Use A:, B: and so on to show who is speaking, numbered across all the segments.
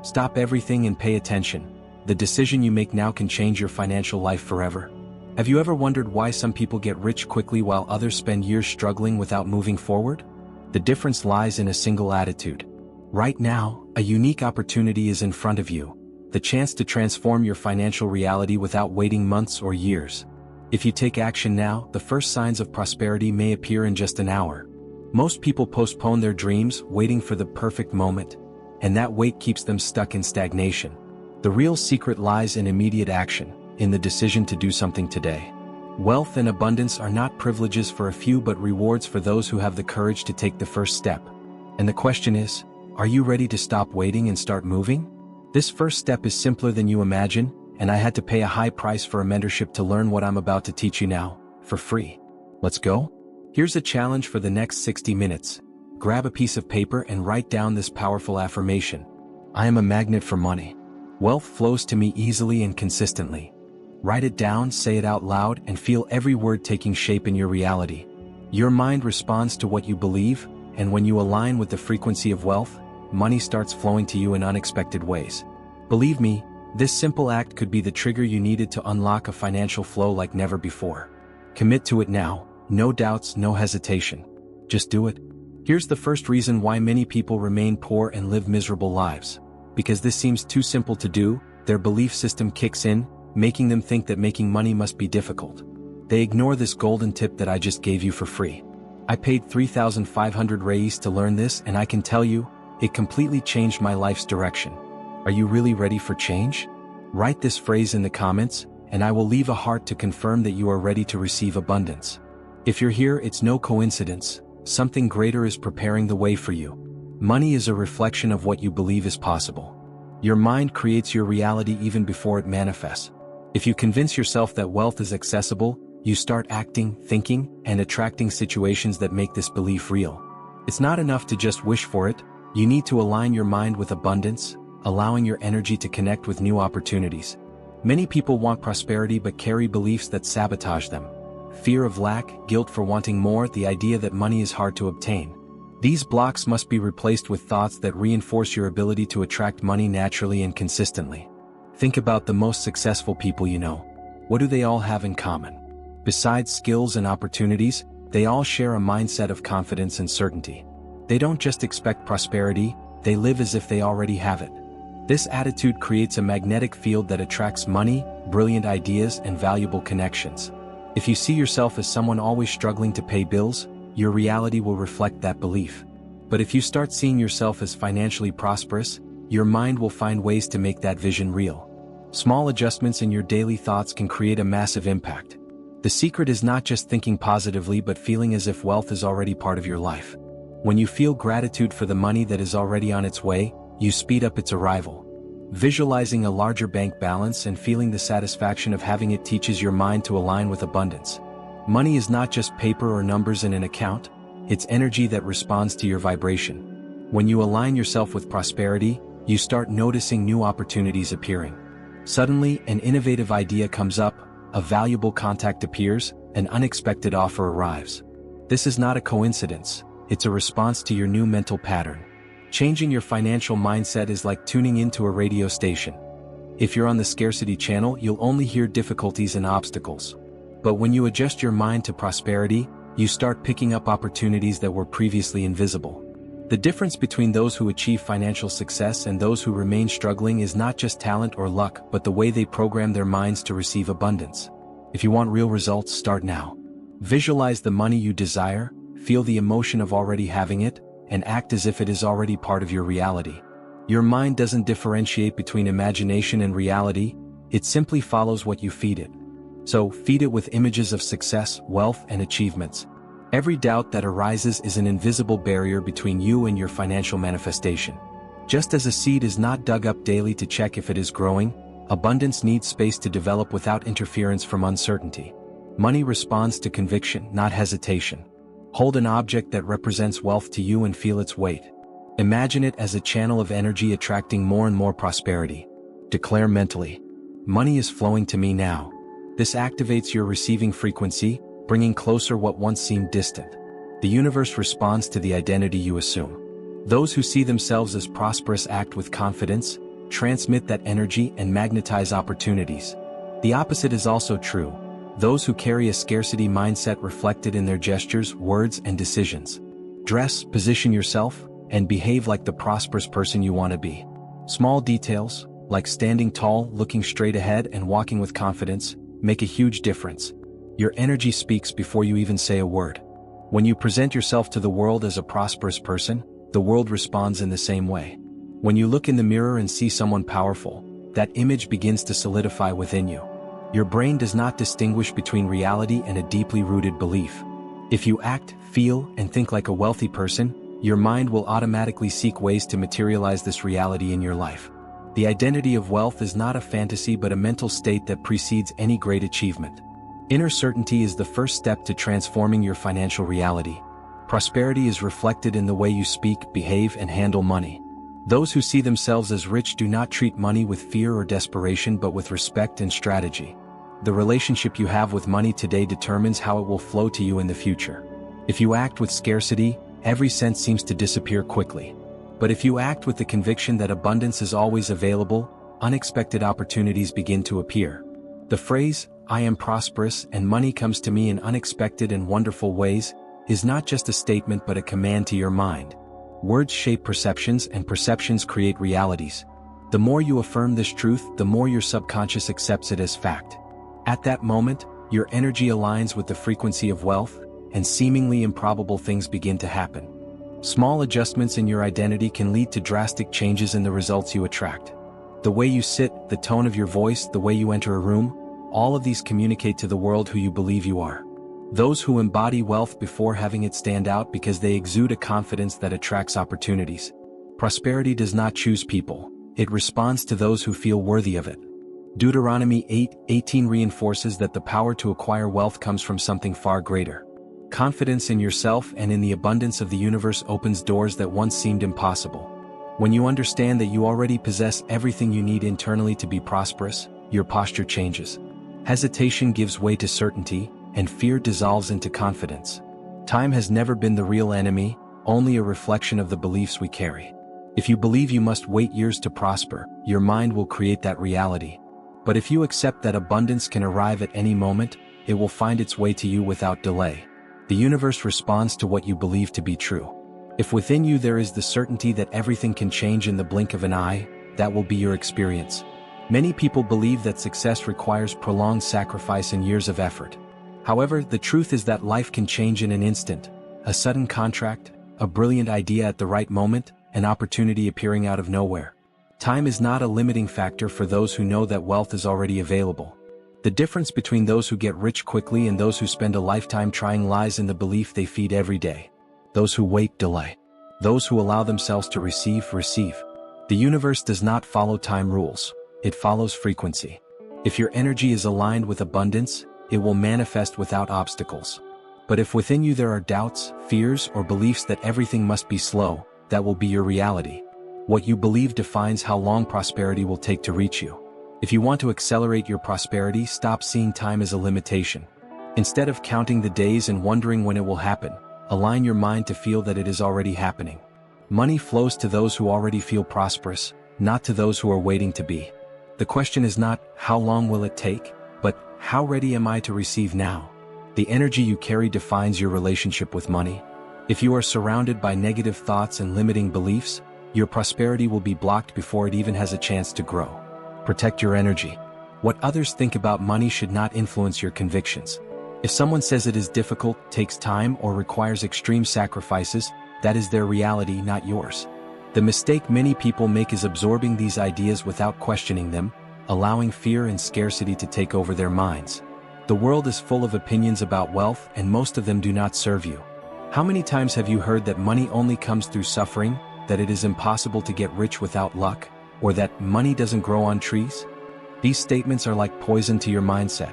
A: Stop everything and pay attention. The decision you make now can change your financial life forever. Have you ever wondered why some people get rich quickly while others spend years struggling without moving forward? The difference lies in a single attitude. Right now, a unique opportunity is in front of you. The chance to transform your financial reality without waiting months or years. If you take action now, the first signs of prosperity may appear in just an hour. Most people postpone their dreams, waiting for the perfect moment, and that wait keeps them stuck in stagnation. The real secret lies in immediate action, in the decision to do something today. Wealth and abundance are not privileges for a few but rewards for those who have the courage to take the first step. And the question is, are you ready to stop waiting and start moving? This first step is simpler than you imagine, and I had to pay a high price for a mentorship to learn what I'm about to teach you now, for free. Let's go? Here's a challenge for the next 60 minutes. Grab a piece of paper and write down this powerful affirmation. I am a magnet for money. Wealth flows to me easily and consistently. Write it down, say it out loud, and feel every word taking shape in your reality. Your mind responds to what you believe, and when you align with the frequency of wealth, money starts flowing to you in unexpected ways. Believe me, this simple act could be the trigger you needed to unlock a financial flow like never before. Commit to it now, no doubts, no hesitation. Just do it. Here's the first reason why many people remain poor and live miserable lives. Because this seems too simple to do, their belief system kicks in, making them think that making money must be difficult. They ignore this golden tip that I just gave you for free. I paid 3,500 reais to learn this, and I can tell you, it completely changed my life's direction. Are you really ready for change? Write this phrase in the comments, and I will leave a heart to confirm that you are ready to receive abundance. If you're here, it's no coincidence. Something greater is preparing the way for you. Money is a reflection of what you believe is possible. Your mind creates your reality even before it manifests. If you convince yourself that wealth is accessible, you start acting, thinking, and attracting situations that make this belief real. It's not enough to just wish for it. You need to align your mind with abundance, allowing your energy to connect with new opportunities. Many people want prosperity but carry beliefs that sabotage them. Fear of lack, guilt for wanting more, the idea that money is hard to obtain. These blocks must be replaced with thoughts that reinforce your ability to attract money naturally and consistently. Think about the most successful people you know. What do they all have in common? Besides skills and opportunities, they all share a mindset of confidence and certainty. They don't just expect prosperity, they live as if they already have it. This attitude creates a magnetic field that attracts money, brilliant ideas, and valuable connections. If you see yourself as someone always struggling to pay bills, your reality will reflect that belief. But if you start seeing yourself as financially prosperous, your mind will find ways to make that vision real. Small adjustments in your daily thoughts can create a massive impact. The secret is not just thinking positively but feeling as if wealth is already part of your life. When you feel gratitude for the money that is already on its way, you speed up its arrival. Visualizing a larger bank balance and feeling the satisfaction of having it teaches your mind to align with abundance. Money is not just paper or numbers in an account, it's energy that responds to your vibration. When you align yourself with prosperity, you start noticing new opportunities appearing. Suddenly, an innovative idea comes up, a valuable contact appears, an unexpected offer arrives. This is not a coincidence, it's a response to your new mental pattern. Changing your financial mindset is like tuning into a radio station. If you're on the scarcity channel, you'll only hear difficulties and obstacles. But when you adjust your mind to prosperity, you start picking up opportunities that were previously invisible. The difference between those who achieve financial success and those who remain struggling is not just talent or luck, but the way they program their minds to receive abundance. If you want real results, start now. Visualize the money you desire, feel the emotion of already having it, and act as if it is already part of your reality. Your mind doesn't differentiate between imagination and reality, it simply follows what you feed it. So, feed it with images of success, wealth, and achievements. Every doubt that arises is an invisible barrier between you and your financial manifestation. Just as a seed is not dug up daily to check if it is growing, abundance needs space to develop without interference from uncertainty. Money responds to conviction, not hesitation. Hold an object that represents wealth to you and feel its weight. Imagine it as a channel of energy attracting more and more prosperity. Declare mentally, money is flowing to me now. This activates your receiving frequency, bringing closer what once seemed distant. The universe responds to the identity you assume. Those who see themselves as prosperous act with confidence, transmit that energy and magnetize opportunities. The opposite is also true. Those who carry a scarcity mindset reflected in their gestures, words, and decisions. Dress, position yourself, and behave like the prosperous person you want to be. Small details, like standing tall, looking straight ahead, and walking with confidence, make a huge difference. Your energy speaks before you even say a word. When you present yourself to the world as a prosperous person, the world responds in the same way. When you look in the mirror and see someone powerful, that image begins to solidify within you. Your brain does not distinguish between reality and a deeply rooted belief. If you act, feel, and think like a wealthy person, your mind will automatically seek ways to materialize this reality in your life. The identity of wealth is not a fantasy but a mental state that precedes any great achievement. Inner certainty is the first step to transforming your financial reality. Prosperity is reflected in the way you speak, behave, and handle money. Those who see themselves as rich do not treat money with fear or desperation but with respect and strategy. The relationship you have with money today determines how it will flow to you in the future. If you act with scarcity, every cent seems to disappear quickly. But if you act with the conviction that abundance is always available, unexpected opportunities begin to appear. The phrase, "I am prosperous and money comes to me in unexpected and wonderful ways," is not just a statement but a command to your mind. Words shape perceptions and perceptions create realities. The more you affirm this truth, the more your subconscious accepts it as fact. At that moment, your energy aligns with the frequency of wealth, and seemingly improbable things begin to happen. Small adjustments in your identity can lead to drastic changes in the results you attract. The way you sit, the tone of your voice, the way you enter a room, all of these communicate to the world who you believe you are. Those who embody wealth before having it stand out because they exude a confidence that attracts opportunities. Prosperity does not choose people, it responds to those who feel worthy of it. Deuteronomy 8:18 reinforces that the power to acquire wealth comes from something far greater. Confidence in yourself and in the abundance of the universe opens doors that once seemed impossible. When you understand that you already possess everything you need internally to be prosperous, your posture changes. Hesitation gives way to certainty, and fear dissolves into confidence. Time has never been the real enemy, only a reflection of the beliefs we carry. If you believe you must wait years to prosper, your mind will create that reality. But if you accept that abundance can arrive at any moment, it will find its way to you without delay. The universe responds to what you believe to be true. If within you there is the certainty that everything can change in the blink of an eye, that will be your experience. Many people believe that success requires prolonged sacrifice and years of effort. However, the truth is that life can change in an instant. A sudden contract, a brilliant idea at the right moment, an opportunity appearing out of nowhere. Time is not a limiting factor for those who know that wealth is already available. The difference between those who get rich quickly and those who spend a lifetime trying lies in the belief they feed every day. Those who wait delay. Those who allow themselves to receive. The universe does not follow time rules, it follows frequency. If your energy is aligned with abundance, it will manifest without obstacles. But if within you there are doubts, fears, or beliefs that everything must be slow, that will be your reality. What you believe defines how long prosperity will take to reach you. If you want to accelerate your prosperity, stop seeing time as a limitation. Instead of counting the days and wondering when it will happen, align your mind to feel that it is already happening. Money flows to those who already feel prosperous, not to those who are waiting to be. The question is not, how long will it take, but how ready am I to receive now? The energy you carry defines your relationship with money. If you are surrounded by negative thoughts and limiting beliefs, your prosperity will be blocked before it even has a chance to grow. Protect your energy. What others think about money should not influence your convictions. If someone says it is difficult, takes time, or requires extreme sacrifices, that is their reality, not yours. The mistake many people make is absorbing these ideas without questioning them, allowing fear and scarcity to take over their minds. The world is full of opinions about wealth, and most of them do not serve you. How many times have you heard that money only comes through suffering, that it is impossible to get rich without luck, or that money doesn't grow on trees? These statements are like poison to your mindset.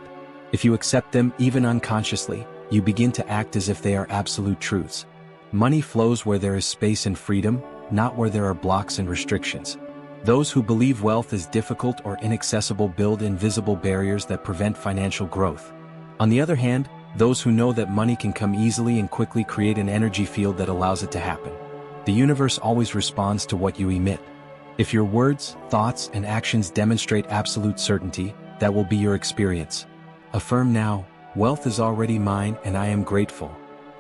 A: If you accept them, even unconsciously, you begin to act as if they are absolute truths. Money flows where there is space and freedom, not where there are blocks and restrictions. Those who believe wealth is difficult or inaccessible build invisible barriers that prevent financial growth. On the other hand, those who know that money can come easily and quickly create an energy field that allows it to happen. The universe always responds to what you emit. If your words, thoughts, and actions demonstrate absolute certainty, that will be your experience. Affirm now, wealth is already mine and I am grateful.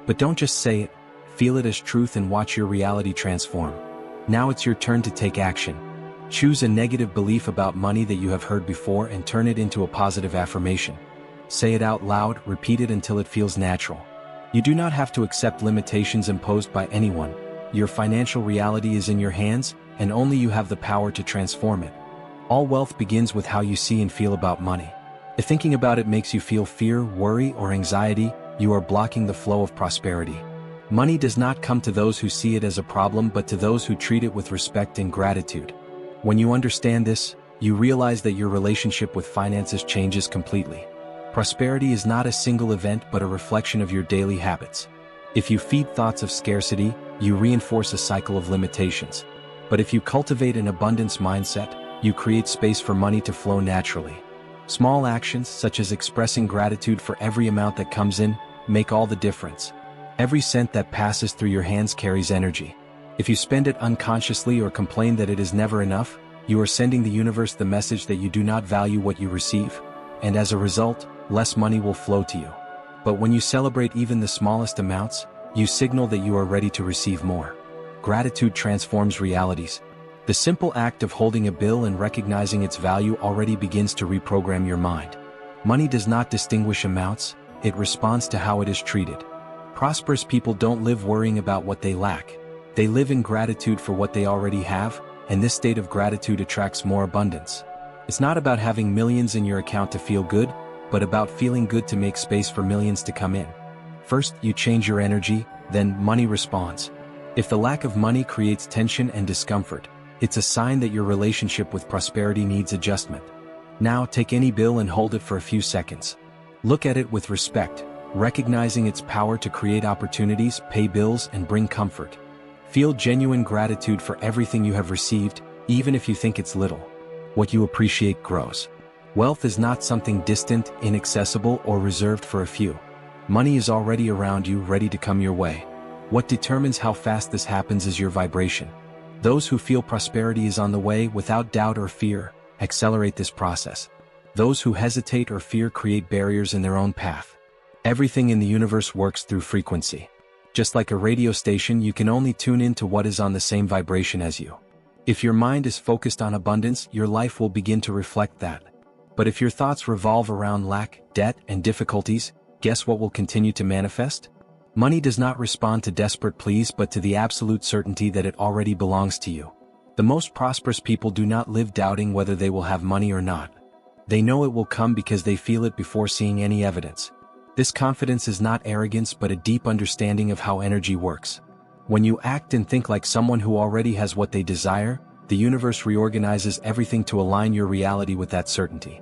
A: But don't just say it, feel it as truth and watch your reality transform. Now it's your turn to take action. Choose a negative belief about money that you have heard before and turn it into a positive affirmation. Say it out loud, repeat it until it feels natural. You do not have to accept limitations imposed by anyone. Your financial reality is in your hands, and only you have the power to transform it. All wealth begins with how you see and feel about money. If thinking about it makes you feel fear, worry, or anxiety, you are blocking the flow of prosperity. Money does not come to those who see it as a problem but to those who treat it with respect and gratitude. When you understand this, you realize that your relationship with finances changes completely. Prosperity is not a single event but a reflection of your daily habits. If you feed thoughts of scarcity, you reinforce a cycle of limitations. But if you cultivate an abundance mindset, you create space for money to flow naturally. Small actions, such as expressing gratitude for every amount that comes in, make all the difference. Every cent that passes through your hands carries energy. If you spend it unconsciously or complain that it is never enough, you are sending the universe the message that you do not value what you receive. And as a result, less money will flow to you. But when you celebrate even the smallest amounts, you signal that you are ready to receive more. Gratitude transforms realities. The simple act of holding a bill and recognizing its value already begins to reprogram your mind. Money does not distinguish amounts, it responds to how it is treated. Prosperous people don't live worrying about what they lack. They live in gratitude for what they already have, and this state of gratitude attracts more abundance. It's not about having millions in your account to feel good, but about feeling good to make space for millions to come in. First, you change your energy, then money responds. If the lack of money creates tension and discomfort, it's a sign that your relationship with prosperity needs adjustment. Now take any bill and hold it for a few seconds. Look at it with respect, recognizing its power to create opportunities, pay bills, and bring comfort. Feel genuine gratitude for everything you have received, even if you think it's little. What you appreciate grows. Wealth is not something distant, inaccessible, or reserved for a few. Money is already around you, ready to come your way. What determines how fast this happens is your vibration. Those who feel prosperity is on the way without doubt or fear accelerate this process. Those who hesitate or fear create barriers in their own path. Everything in the universe works through frequency. Just like a radio station, you can only tune in to what is on the same vibration as you. If your mind is focused on abundance, your life will begin to reflect that. But if your thoughts revolve around lack, debt, and difficulties, guess what will continue to manifest? Money does not respond to desperate pleas but to the absolute certainty that it already belongs to you. The most prosperous people do not live doubting whether they will have money or not. They know it will come because they feel it before seeing any evidence. This confidence is not arrogance but a deep understanding of how energy works. When you act and think like someone who already has what they desire, the universe reorganizes everything to align your reality with that certainty.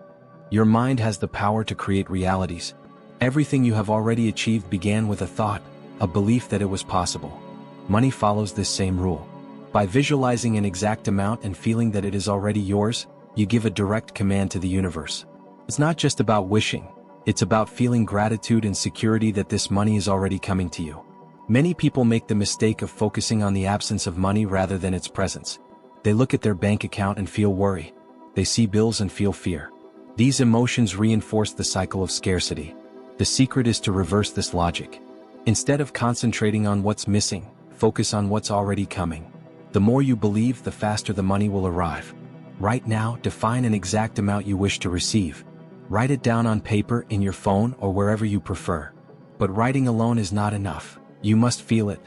A: Your mind has the power to create realities. Everything you have already achieved began with a thought, a belief that it was possible. Money follows this same rule. By visualizing an exact amount and feeling that it is already yours, you give a direct command to the universe. It's not just about wishing, it's about feeling gratitude and security that this money is already coming to you. Many people make the mistake of focusing on the absence of money rather than its presence. They look at their bank account and feel worry. They see bills and feel fear. These emotions reinforce the cycle of scarcity. The secret is to reverse this logic. Instead of concentrating on what's missing, focus on what's already coming. The more you believe, the faster the money will arrive. Right now, define an exact amount you wish to receive. Write it down on paper, in your phone, or wherever you prefer. But writing alone is not enough. You must feel it.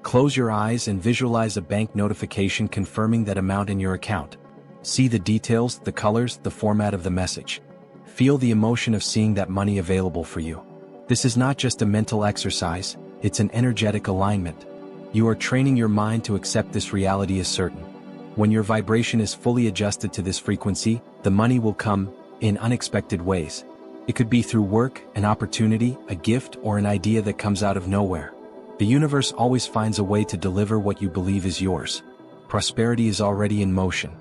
A: Close your eyes and visualize a bank notification confirming that amount in your account. See the details, the colors, the format of the message. Feel the emotion of seeing that money available for you. This is not just a mental exercise, it's an energetic alignment. You are training your mind to accept this reality as certain. When your vibration is fully adjusted to this frequency, the money will come in unexpected ways. It could be through work, an opportunity, a gift, or an idea that comes out of nowhere. The universe always finds a way to deliver what you believe is yours. Prosperity is already in motion.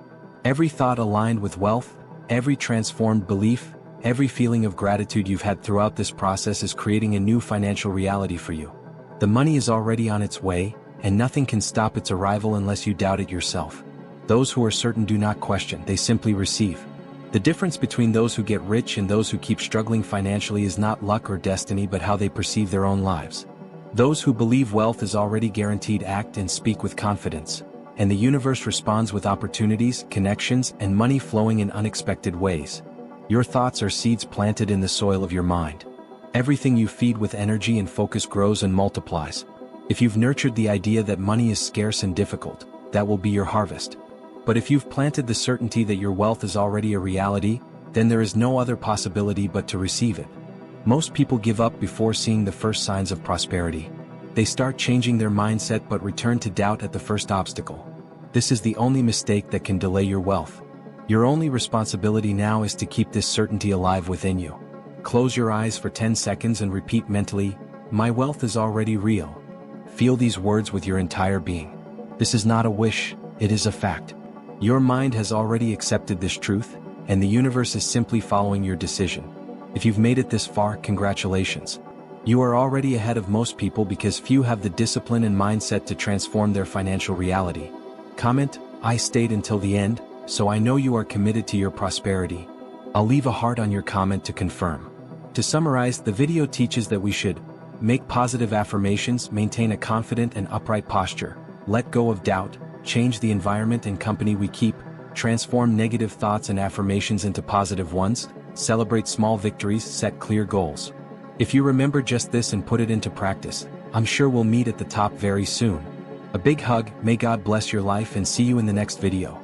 A: Every thought aligned with wealth, every transformed belief, every feeling of gratitude you've had throughout this process is creating a new financial reality for you. The money is already on its way, and nothing can stop its arrival unless you doubt it yourself. Those who are certain do not question, they simply receive. The difference between those who get rich and those who keep struggling financially is not luck or destiny but how they perceive their own lives. Those who believe wealth is already guaranteed act and speak with confidence, and the universe responds with opportunities, connections, and money flowing in unexpected ways. Your thoughts are seeds planted in the soil of your mind. Everything you feed with energy and focus grows and multiplies. If you've nurtured the idea that money is scarce and difficult, that will be your harvest. But if you've planted the certainty that your wealth is already a reality, then there is no other possibility but to receive it. Most people give up before seeing the first signs of prosperity. They start changing their mindset but return to doubt at the first obstacle. This is the only mistake that can delay your wealth. Your only responsibility now is to keep this certainty alive within you. Close your eyes for 10 seconds and repeat mentally, "My wealth is already real." Feel these words with your entire being. This is not a wish, it is a fact. Your mind has already accepted this truth, and the universe is simply following your decision. If you've made it this far, congratulations. You are already ahead of most people because few have the discipline and mindset to transform their financial reality. Comment, "I stayed until the end, so I know you are committed to your prosperity." I'll leave a heart on your comment to confirm. To summarize, the video teaches that we should make positive affirmations, maintain a confident and upright posture, let go of doubt, change the environment and company we keep, transform negative thoughts and affirmations into positive ones, celebrate small victories, set clear goals. If you remember just this and put it into practice, I'm sure we'll meet at the top very soon. A big hug, may God bless your life and see you in the next video.